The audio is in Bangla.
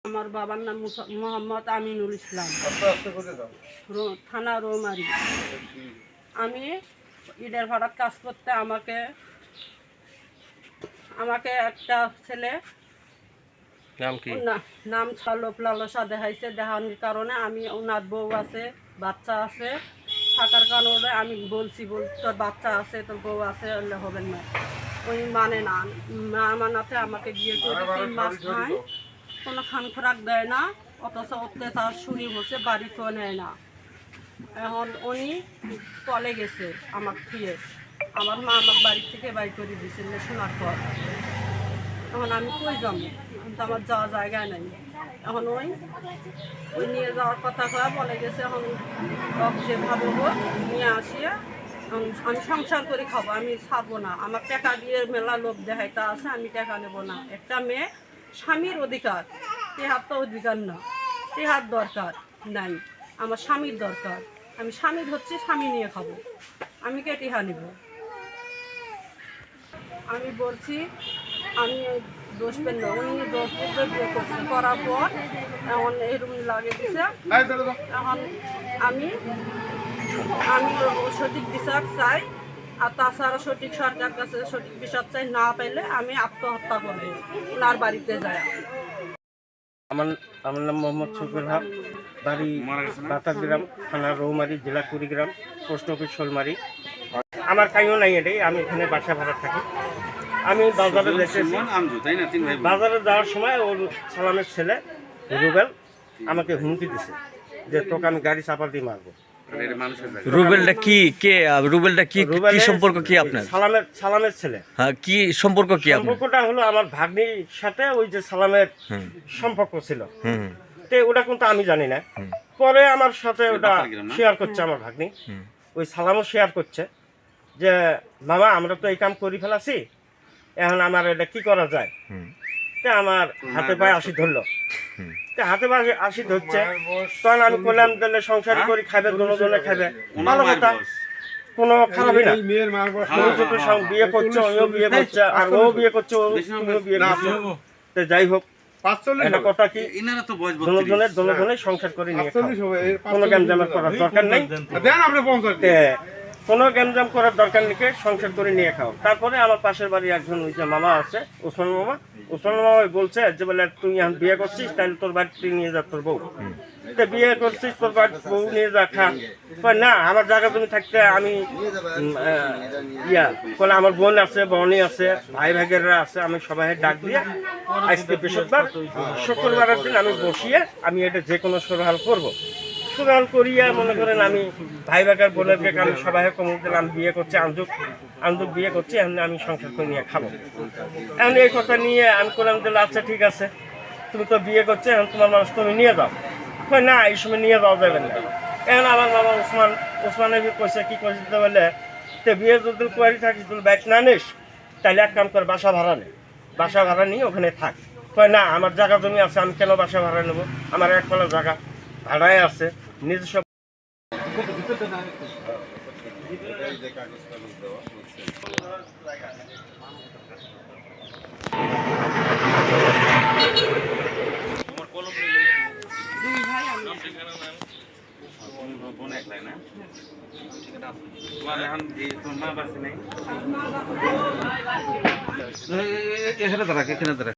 আমার বাবার নাম মোহাম্মদ আমিনুল ইসলাম, থানা রৌমারী। আমি ইটের ভাড়ার কাজ করতে আমাকে একটা ছেলে নাম লোভ লালসা দেখানোর কারণে আমি ওনার বউ আছে, বাচ্চা আছে, থাকার কারণে আমি বলছি তোর বাচ্চা আছে, তোর বউ আছে, হবেন না। ওই মানে না মানাতে আমাকে বিয়ে করে 3 মাস হয়, কোনো খান খোরাক দেয় না, অথচ অত্যাচার শুরু হচ্ছে, বাড়িতেও নেয় না। এখন উনি চলে গেছে আমার থিয়ে, আমার মা আমার বাড়ি থেকে বাড়ি করে দিয়েছিল শোনার পর। এখন আমি কই যাবো, কিন্তু আমার যাওয়ার জায়গা নেই। এখন ওই নিয়ে যাওয়ার কথা কয়া বলে গেছে। এখন যেভাবে হোক নিয়ে আসিয়া আমি সংসার করে খাবো, আমি ছাড়বো না। আমার টাকা দিয়ে মেলা লোভ দেখাইতে আছে, আমি টাকা নেবো না। একটা মেয়ে স্বামীর অধিকার, টেহার তো অধিকার না, টেহার দরকার নাই, আমার স্বামীর দরকার। আমি স্বামীর হচ্ছে স্বামী নিয়ে খাবো, আমি কে টেহা নেব? আমি বলছি আমি দোষ পেন না, উনি দোষ করতে বিয়ে করছে, করার পর এখন এরকম লাগে দিছে। এখন আমি সঠিক বিচার চাই, আর তাছাড়া সঠিক সরকার কাছে সঠিক বিচার চাই। না পেলে আমি আত্মহত্যা করবো ওনার বাড়িতে যায়। আমার নাম মোহাম্মদ শফিউল হক, বাড়ি বাতাগ্রাম, থানা রৌমারী, জেলা কুড়িগ্রাম, পোস্ট অফিস শোলমারি। আমার কাইও নাই এটাই, আমি এখানে বাসা ভাড়া থাকি। আমি বাজারে বাজারে যাওয়ার সময় ওর সালামের ছেলে রুবেল আমাকে হুমকি দিছে যে তোকে আমি গাড়ি চাপা দিয়ে মারবো। রুবেলটা কি সম্পর্ক কি আপনার? সালামের ছেলে। হ্যাঁ, কি সম্পর্ক কি? সম্পর্কটা হলো আমার ভাগ্নির সাথে ওই যে সালামের সম্পর্ক ছিল, তো ওটা কিন্তু আমি জানি না। পরে আমার সাথে ওটা শেয়ার করছে আমার ভাগ্নি, ওই সালামও শেয়ার করছে যে মামা আমরা তো এই কাম করে ফেলাছি, এখন আমার এটা কি করা যায়। তা আমার হাতে পায়ে আসি ধরলো, হাতে পায়ে আসি ধরছে, তখন আমি করলাম তাহলে সংসারই করি, খাবে দুজনে খাবে, ভালো কথা, কোনো খারাপই না। বিয়ে করছে, ওও বিয়ে করছে, আর ও বিয়ে করছে, তুমিও বিয়ে করছে। তো যাই হোক, একটা কথা কি, দুজনে সংসার করে নিয়ে কোনো গ্যামজামের করার দরকার নেই, কোনো গ্যামজাম করার দরকার নেই, সংসার করে নিয়ে খাও। তারপরে আমার পাশের বাড়ি একজন ওই যে মামা আছে, ওসমান মামা বলছে যে বলে তুই এখন বিয়ে করছিস, তাহলে তোর বাড়িতে নিয়ে যা তোর বউ, বিয়ে করছিস তোর বাড়ির বউ নিয়ে যা খা। না, আমার জায়গা তুমি থাকতে আমি বলে আমার বোন আছে, বোনই আছে, ভাই ভাগেররা আছে, আমি সবাই ডাক দিয়ে আজকে বৃহস্পতিবার, শুক্রবারের দিন আমি বসিয়ে আমি এটা যে কোনো সুরাহাল করবো। সুরাহাল করিয়া মনে করেন আমি ভাই ভাগের বোনের থেকে আমি সবাই কমে দিলাম, বিয়ে করছি, আন্দুক বিয়ে করছি, এখন আমি সংসার করে নিয়ে খাবো। এখন এই কথা নিয়ে আমি করলাম যে আচ্ছা ঠিক আছে, তুমি তো বিয়ে করছো, এখন তোমার মানুষ তুমি নিয়ে যাও। না, এই সময় নিয়ে যাওয়া যাবে না। এখন আমার মামা ওসমানের কইছে কি কইছে বলে, তো বিয়ে যদি কোয়ারি থাকিস, তুই বাইক না নিস, তাহলে এক কাম করে বাসা ভাড়া নে, বাসা ভাড়া নিয়ে ওখানে থাক। না, আমার জায়গা জমি আছে, আমি কেন বাসা ভাড়া নেবো, আমার এক পালা জায়গা ভাড়ায় আছে নিজস্ব। এখানে দাঁড়া